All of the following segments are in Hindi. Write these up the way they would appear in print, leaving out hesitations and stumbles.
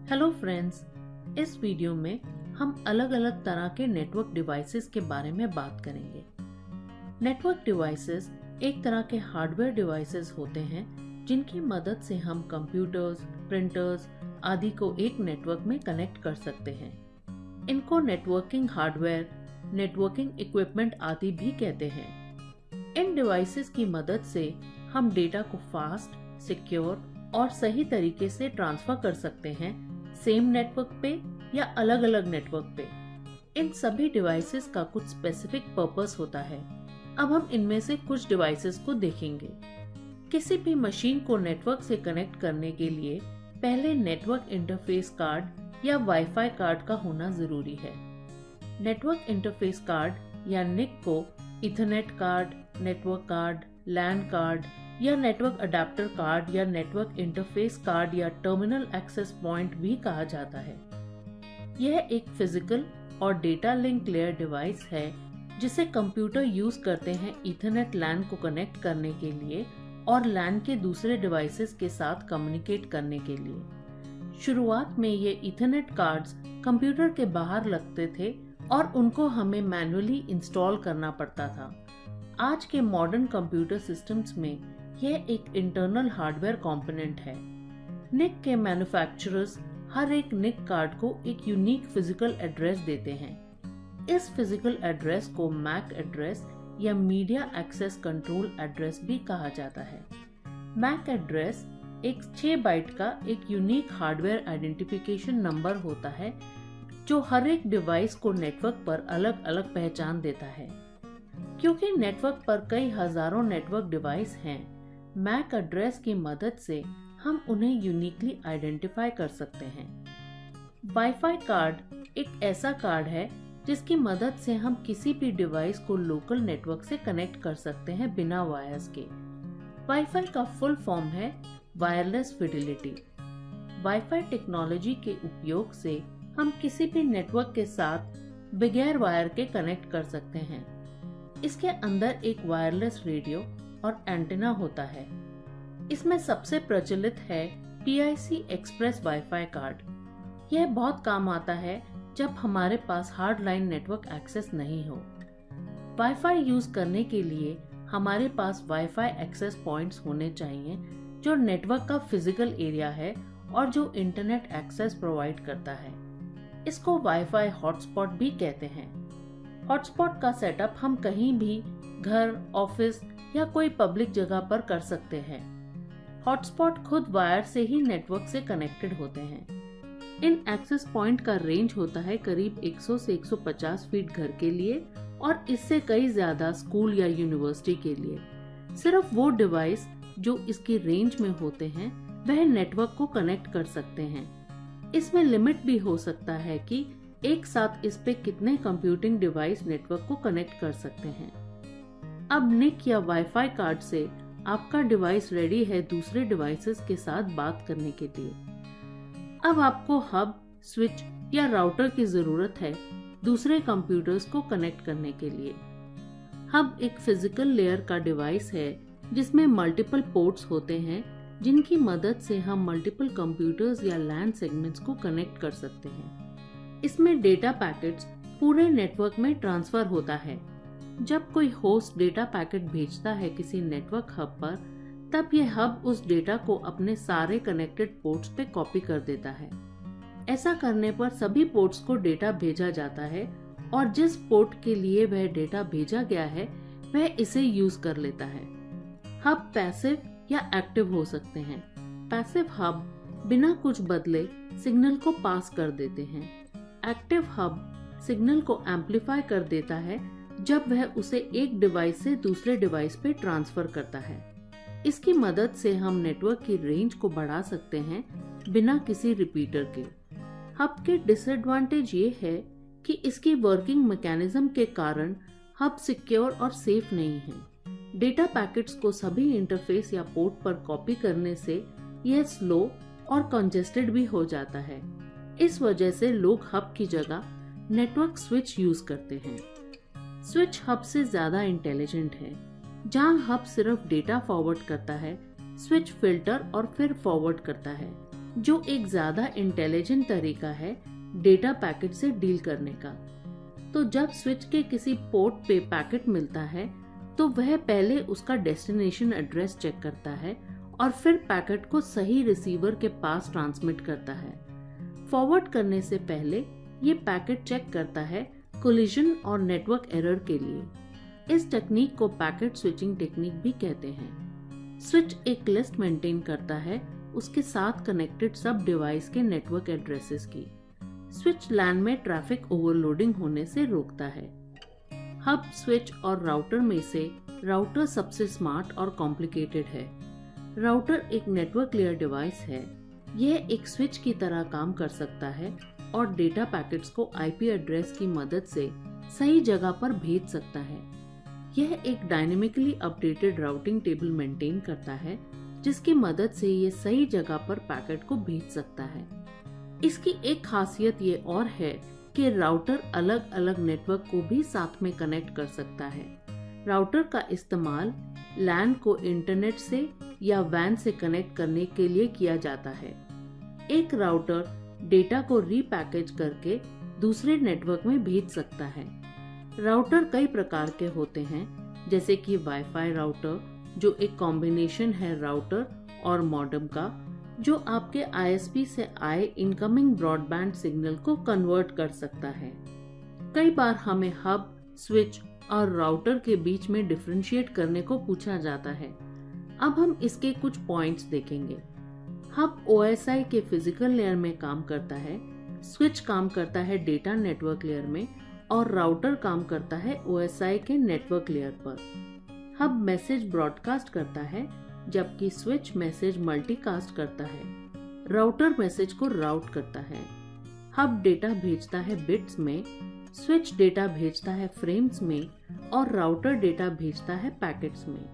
हेलो फ्रेंड्स, इस वीडियो में हम अलग अलग तरह के नेटवर्क डिवाइसेस के बारे में बात करेंगे। नेटवर्क डिवाइसेस एक तरह के हार्डवेयर डिवाइसेस होते हैं जिनकी मदद से हम कंप्यूटर्स, प्रिंटर्स आदि को एक नेटवर्क में कनेक्ट कर सकते हैं। इनको नेटवर्किंग हार्डवेयर, नेटवर्किंग इक्विपमेंट आदि भी कहते हैं। इन डिवाइसेस की मदद से हम डेटा को फास्ट, सिक्योर और सही तरीके से ट्रांसफर कर सकते हैं, सेम नेटवर्क पे या अलग अलग नेटवर्क पे। इन सभी डिवाइसेस का कुछ स्पेसिफिक पर्पस होता है। अब हम इनमें से कुछ डिवाइसेस को देखेंगे। किसी भी मशीन को नेटवर्क से कनेक्ट करने के लिए पहले नेटवर्क इंटरफेस कार्ड या वाईफाई कार्ड का होना जरूरी है। नेटवर्क इंटरफेस कार्ड या निक को ईथरनेट कार्ड, नेटवर्क कार्ड, लैन कार्ड या नेटवर्क अडेप्टर कार्ड या नेटवर्क इंटरफेस कार्ड या टर्मिनल एक्सेस पॉइंट भी कहा जाता है। यह एक फिजिकल और डेटा लिंक लेयर डिवाइस है जिसे कंप्यूटर यूज करते हैं ईथरनेट लैन को कनेक्ट करने के लिए और लैन के दूसरे डिवाइसेस के साथ कम्युनिकेट करने के लिए। शुरुआत में ये ईथरनेट कार्ड्स कंप्यूटर के बाहर लगते थे और उनको हमें मैन्युअली इंस्टॉल करना पड़ता था। आज के मॉडर्न कंप्यूटर सिस्टम्स में यह एक इंटरनल हार्डवेयर कंपोनेंट है। निक के मैन्युफैक्चरर्स हर एक निक कार्ड को एक यूनिक फिजिकल एड्रेस देते हैं। इस फिजिकल एड्रेस को मैक एड्रेस या मीडिया एक्सेस कंट्रोल एड्रेस भी कहा जाता है। मैक एड्रेस एक 6 बाइट का एक यूनिक हार्डवेयर आइडेंटिफिकेशन नंबर होता है जो हर एक डिवाइस को नेटवर्क पर अलग अलग पहचान देता है। क्योंकि नेटवर्क पर कई हजारों नेटवर्क डिवाइस हैं, मैक एड्रेस की मदद से हम उन्हें यूनिकली आइडेंटिफाई कर सकते हैं। वाईफाई कार्ड एक ऐसा कार्ड है जिसकी मदद से हम किसी भी डिवाइस को लोकल नेटवर्क से कनेक्ट कर सकते हैं बिना वायर्स के। वाईफाई का फुल फॉर्म है वायरलेस फिडेलिटी। वाईफाई टेक्नोलॉजी के उपयोग से हम किसी भी नेटवर्क के साथ बगैर वायर के कनेक्ट कर सकते हैं। इसके अंदर एक वायरलेस रेडियो और एंटीना होता है। इसमें सबसे प्रचलित है PIC एक्सप्रेस वाईफाई कार्ड। यह बहुत काम आता है जब हमारे पास हार्ड लाइन नेटवर्क एक्सेस नहीं हो। वाईफाई यूज करने के लिए हमारे पास वाईफाई एक्सेस पॉइंट्स होने चाहिए जो नेटवर्क का फिजिकल एरिया है और जो इंटरनेट एक्सेस प्रोवाइड करता है। इसको वाईफाई हॉटस्पॉट भी कहते हैं। हॉटस्पॉट का सेटअप हम कहीं भी घर, ऑफिस या कोई पब्लिक जगह पर कर सकते हैं। हॉटस्पॉट खुद वायर से ही नेटवर्क से कनेक्टेड होते हैं। इन एक्सेस पॉइंट का रेंज होता है करीब 100 से 150 फीट घर के लिए और इससे कई ज्यादा स्कूल या यूनिवर्सिटी के लिए। सिर्फ वो डिवाइस जो इसकी रेंज में होते हैं वह नेटवर्क को कनेक्ट कर सकते हैं। इसमें लिमिट भी हो सकता है कि एक साथ इस पे कितने कंप्यूटिंग डिवाइस नेटवर्क को कनेक्ट कर सकते हैं। अब निक या वाईफाई कार्ड से आपका डिवाइस रेडी है दूसरे डिवाइसेस के साथ बात करने के लिए। अब आपको हब, स्विच या राउटर की जरूरत है दूसरे कंप्यूटर्स को कनेक्ट करने के लिए। हब एक फिजिकल लेयर का डिवाइस है जिसमें मल्टीपल पोर्ट्स होते हैं जिनकी मदद से हम मल्टीपल कंप्यूटर्स या लैन सेगमेंट्स को कनेक्ट कर सकते हैं। इसमें डेटा पैकेट्स पूरे नेटवर्क में ट्रांसफर होता है। जब कोई होस्ट डेटा पैकेट भेजता है किसी नेटवर्क हब पर, तब यह हब उस डेटा को अपने सारे कनेक्टेड पोर्ट्स पे कॉपी कर देता है। ऐसा करने पर सभी पोर्ट्स को डेटा भेजा जाता है और जिस पोर्ट के लिए वह डेटा भेजा गया है वह इसे यूज कर लेता है। हब पैसिव या एक्टिव हो सकते हैं। पैसिव हब बिना कुछ बदले सिग्नल को पास कर देते हैं। एक्टिव हब सिग्नल को एम्पलीफाई कर देता है जब वह उसे एक डिवाइस से दूसरे डिवाइस पे ट्रांसफर करता है। इसकी मदद से हम नेटवर्क की रेंज को बढ़ा सकते हैं बिना किसी रिपीटर के। हब के डिसएडवांटेज ये है कि इसकी वर्किंग मैकेनिज्म के कारण हब सिक्योर और सेफ नहीं है। डेटा पैकेट्स को सभी इंटरफेस या पोर्ट पर कॉपी करने से यह स्लो और कंजेस्टेड भी हो जाता है। इस वजह से लोग हब की जगह नेटवर्क स्विच यूज करते हैं। स्विच हब से ज्यादा इंटेलिजेंट है। जहां हब सिर्फ डेटा फॉरवर्ड करता है, स्विच फिल्टर और फिर फॉरवर्ड करता है। जो एक ज्यादा इंटेलिजेंट तरीका है डेटा पैकेट से डील करने का। तो जब स्विच के किसी पोर्ट पे पैकेट मिलता है तो वह पहले उसका डेस्टिनेशन एड्रेस चेक करता है और फिर पैकेट को सही रिसीवर के पास ट्रांसमिट करता है। फॉरवर्ड करने से पहले ये पैकेट चेक करता है कोलिजन और नेटवर्क एरर के लिए। इस टेक्निक को पैकेट स्विचिंग टेक्निक भी कहते हैं। स्विच एक लिस्ट मेंटेन करता है उसके साथ कनेक्टेड सब डिवाइस के नेटवर्क एड्रेसेस की। स्विच लैन में ट्रैफिक ओवरलोडिंग होने से रोकता है। हब, स्विच और राउटर में से राउटर सबसे स्मार्ट और कॉम्प्लिकेटेड है। राउटर एक नेटवर्क लेयर डिवाइस है। यह एक स्विच की तरह काम कर सकता है और डेटा पैकेट्स को आईपी एड्रेस की मदद से सही जगह पर भेज सकता है। यह एक dynamically updated routing table maintain करता है जिसकी मदद से ये सही जगह पर पैकेट को भेज सकता है। इसकी एक खासियत ये और है कि राउटर अलग अलग नेटवर्क को भी साथ में कनेक्ट कर सकता है। राउटर का इस्तेमाल लैन को इंटरनेट से या वैन से कनेक्ट करने के लिए किया जाता है। एक राउटर डेटा को रीपैकेज करके दूसरे नेटवर्क में भेज सकता है। राउटर कई प्रकार के होते हैं, जैसे कि वाईफाई राउटर जो एक कॉम्बिनेशन है राउटर और मॉडेम का, जो आपके आईएसपी से आए इनकमिंग ब्रॉडबैंड सिग्नल को कन्वर्ट कर सकता है। कई बार हमें हब, स्विच और राउटर के बीच में डिफरेंशिएट करने को पूछा जाता है। अब हम इसके कुछ पॉइंट्स देखेंगे। हब ओएसआई के फिजिकल लेयर में काम करता है, स्विच काम करता है डेटा नेटवर्क लेयर में और राउटर काम करता है ओएसआई के नेटवर्क लेयर पर। हब मैसेज ब्रॉडकास्ट करता है जबकि स्विच मैसेज मल्टीकास्ट करता है। राउटर मैसेज को राउट करता है। हब डेटा भेजता है बिट्स में, स्विच डेटा भेजता है फ्रेम्स में और राउटर डेटा भेजता है पैकेट्स में।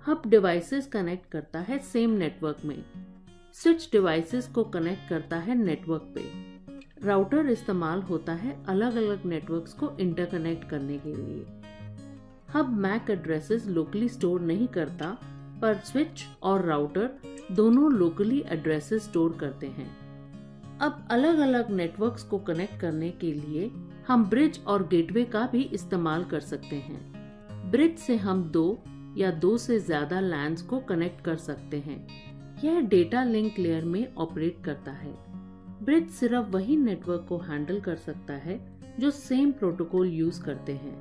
हब डिवाइसेस कनेक्ट करता है सेम नेटवर्क में, स्विच डिवाइसेस को कनेक्ट करता है नेटवर्क पे। राउटर इस्तेमाल होता है अलग अलग नेटवर्क्स को इंटरकनेक्ट करने के लिए। Hub MAC addresses locally store नहीं करता, पर स्विच और राउटर दोनों लोकली एड्रेसेस स्टोर करते हैं। अब अलग अलग नेटवर्क्स को कनेक्ट करने के लिए हम ब्रिज और गेटवे का भी इस्तेमाल कर सकते हैं। ब्रिज से हम दो या दो से ज्यादा लैन्स को कनेक्ट कर सकते हैं। यह डेटा लिंक लेयर में ऑपरेट करता है। ब्रिज सिर्फ वही नेटवर्क को हैंडल कर सकता है जो सेम प्रोटोकॉल यूज करते हैं।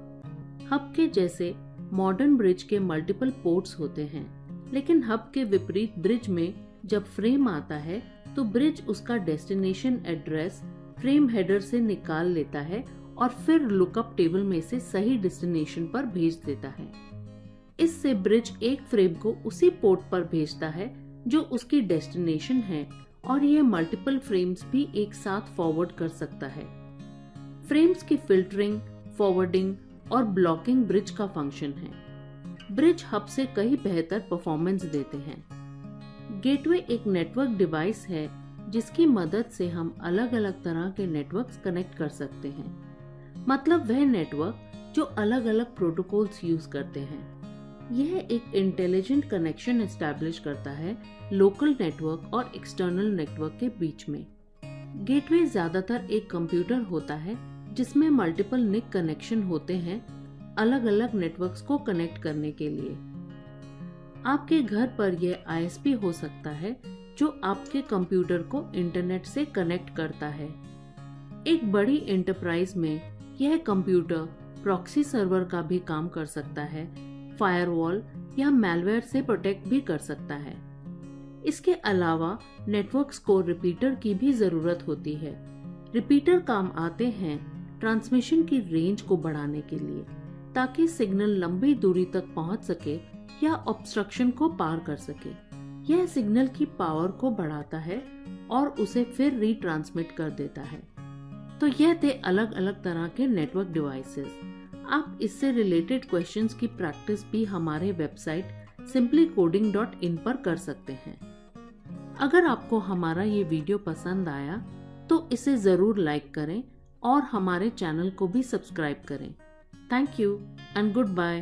हब के जैसे मॉडर्न ब्रिज के मल्टीपल पोर्ट्स होते हैं, लेकिन हब के विपरीत ब्रिज में जब फ्रेम आता है तो ब्रिज उसका डेस्टिनेशन एड्रेस फ्रेम हेडर से निकाल लेता है और फिर लुकअप टेबल में से सही डेस्टिनेशन पर भेज देता है। इससे ब्रिज एक फ्रेम को उसी पोर्ट पर भेजता है जो उसकी डेस्टिनेशन है और यह मल्टीपल फ्रेम्स भी एक साथ फॉरवर्ड कर सकता है। फ्रेम्स की फिल्टरिंग, फॉरवर्डिंग और ब्लॉकिंग ब्रिज का फंक्शन है। ब्रिज हब से कई बेहतर परफॉर्मेंस देते हैं। गेटवे एक नेटवर्क डिवाइस है जिसकी मदद से हम अलग अलग तरह के नेटवर्क्स कनेक्ट कर सकते हैं। मतलब वह नेटवर्क जो अलग अलग प्रोटोकॉल्स यूज करते हैं। यह एक इंटेलिजेंट कनेक्शन एस्टैब्लिश करता है लोकल नेटवर्क और एक्सटर्नल नेटवर्क के बीच में। गेटवे ज्यादातर एक कंप्यूटर होता है जिसमें मल्टीपल निक कनेक्शन होते हैं अलग अलग नेटवर्क्स को कनेक्ट करने के लिए। आपके घर पर यह आईएसपी हो सकता है जो आपके कंप्यूटर को इंटरनेट से कनेक्ट करता है। एक बड़ी एंटरप्राइज में यह कंप्यूटर प्रॉक्सी सर्वर का भी काम कर सकता है, फायरवॉल या मैलवेयर से प्रोटेक्ट भी कर सकता है। इसके अलावा नेटवर्क्स को रिपीटर की भी जरूरत होती है। रिपीटर काम आते हैं ट्रांसमिशन की रेंज को बढ़ाने के लिए, ताकि सिग्नल लंबी दूरी तक पहुंच सके या ऑब्स्ट्रक्शन को पार कर सके। यह सिग्नल की पावर को बढ़ाता है और उसे फिर रीट्रांसमिट कर देता है। तो यह थे अलग अलग तरह के नेटवर्क डिवाइसेस। आप इससे रिलेटेड क्वेश्चंस की प्रैक्टिस भी हमारे वेबसाइट simplycoding.in पर कर सकते हैं। अगर आपको हमारा ये वीडियो पसंद आया तो इसे जरूर लाइक करें और हमारे चैनल को भी सब्सक्राइब करें। Thank you and good bye.